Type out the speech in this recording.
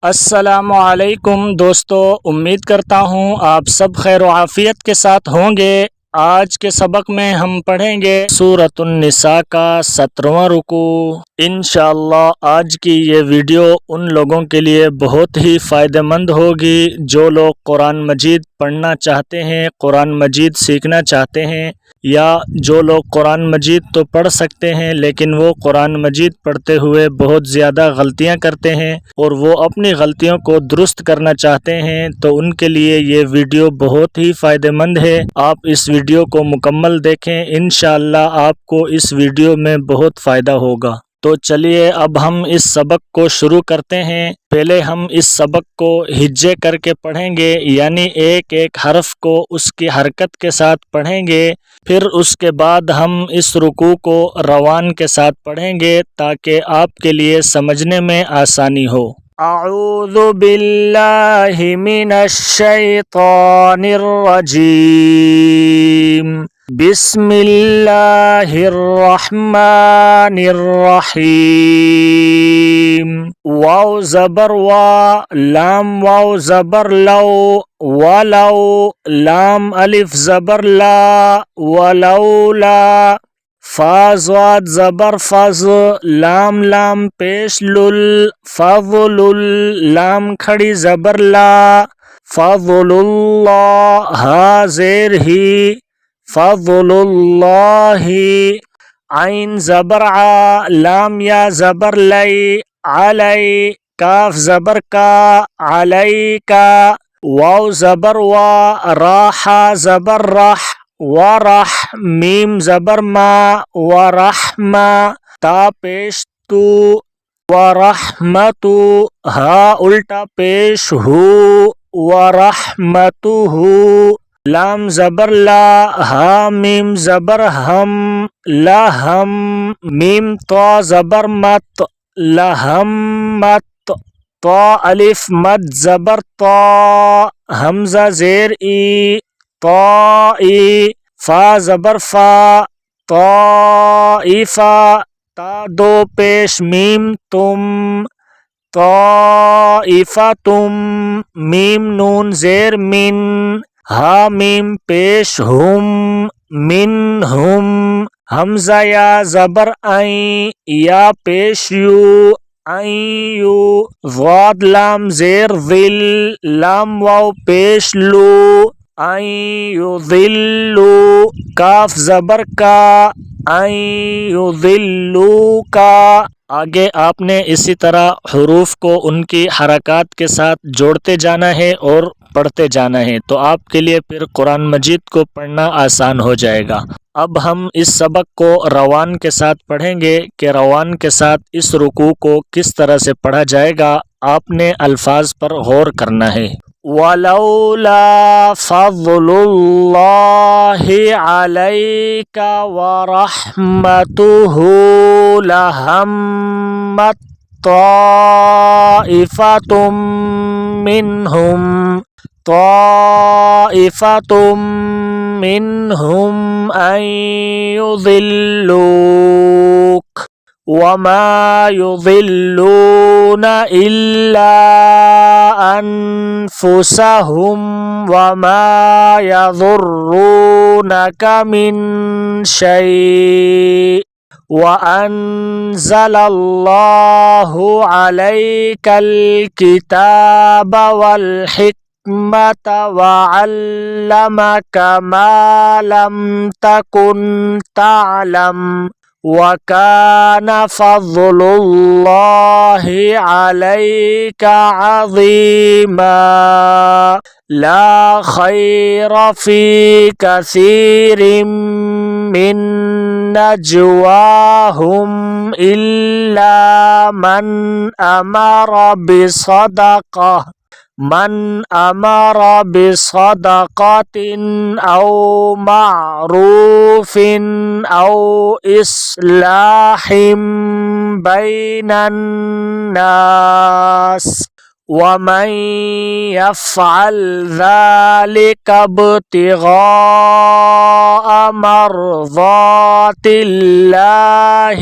السلام علیکم دوستو، امید کرتا ہوں آپ سب خیر و عافیت کے ساتھ ہوں گے۔ آج کے سبق میں ہم پڑھیں گے سورۃ النساء کا 17واں رکوع۔ انشاءاللہ آج کی یہ ویڈیو ان لوگوں کے لیے بہت ہی فائدہ مند ہوگی جو لوگ قرآن مجید پڑھنا چاہتے ہیں، قرآن مجید سیکھنا چاہتے ہیں، یا جو لوگ قرآن مجید تو پڑھ سکتے ہیں لیکن وہ قرآن مجید پڑھتے ہوئے بہت زیادہ غلطیاں کرتے ہیں اور وہ اپنی غلطیوں کو درست کرنا چاہتے ہیں، تو ان کے لیے یہ ویڈیو بہت ہی فائدہ مند ہے۔ آپ اس ویڈیو کو مکمل دیکھیں، انشاءاللہ آپ کو اس ویڈیو میں بہت فائدہ ہوگا۔ تو چلیے اب ہم اس سبق کو شروع کرتے ہیں۔ پہلے ہم اس سبق کو ہجے کر کے پڑھیں گے، یعنی ایک ایک حرف کو اس کی حرکت کے ساتھ پڑھیں گے، پھر اس کے بعد ہم اس رکوع کو روان کے ساتھ پڑھیں گے تاکہ آپ کے لیے سمجھنے میں آسانی ہو۔ اعوذ باللہ من الشیطان الرجیم، بسم اللہ الرحمن الرحیم۔ واو زبر وا، لام واو زبر لو، ولو، لام الف زبر لا، ولولا، فا زاد زبر فض، لام لام پیش لل، فضلل، لام کھڑی زبر لا، فضل اللہ، ہا زیر ہی، فضل اللہ، عین زبر ع، لام یا زبر لئی، علی، کاف زبر کا، علیکا، واو زبر وا، راحا زبر رح، ورح، میم زبر ما، ورحمہ، تا پیش تو، ورحمتو، ہا الٹا پیش ہو، ورحمتہ، لام زبر لا، ہا میم زبر ہم، لہم، میم طا زبر مت، لہمت، طا الف مد زبر طا، حمزہ زیر ای، طائی، فا زبر فا، طائفہ، تا دو پیش میم تم، طائفتم، میم نون زیر من، ہا میم پیش ہم، منہم، حمزہ یا زبر عین، یا پیش یو، عین، ضاد لام زیر ظل، لام واو پیش لو، عین یضلو، کاف زبر کا، عین یضلوکا۔ آگے آپ نے اسی طرح حروف کو ان کی حرکات کے ساتھ جوڑتے جانا ہے اور پڑھتے جانا ہے، تو آپ کے لیے پھر قرآن مجید کو پڑھنا آسان ہو جائے گا۔ اب ہم اس سبق کو روان کے ساتھ پڑھیں گے کہ روان کے ساتھ اس رکوع کو کس طرح سے پڑھا جائے گا، آپ نے الفاظ پر غور کرنا ہے۔ وَلَوْلَا فَضْلُ اللَّهِ عَلَيْكَ وَرَحْمَتُهُ لَهَمَّتْ طَائِفَةٌ مِّنْهُمْ أَن يُضِلُّوكَ وَمَا يُضِلُّونَ إِلَّا أَنفُسَهُمْ وَمَا يَضُرُّونَكَ مِنْ شَيْءٍ وَأَنزَلَ اللَّهُ عَلَيْكَ الْكِتَابَ وَالْحِكْمَةَ وَعَلَّمَكَ مَا لَمْ تَكُنْ تَعْلَمُ وَكَانَ فَضْلُ اللَّهِ عَلَيْكَ عَظِيمًا۔ لا خَيْرَ فِي كَثِيرٍ مِّن نَّجْوَاهُمْ إِلَّا مَنْ أَمَرَ بِصَدَقَةٍ أَوْ مَعْرُوفٍ أَوْ إِصْلَاحٍ بَيْنَ النَّاسِ وَمَن يَفْعَلْ ذَلِكَ ابْتِغَاءَ مَرْضَاتِ اللَّهِ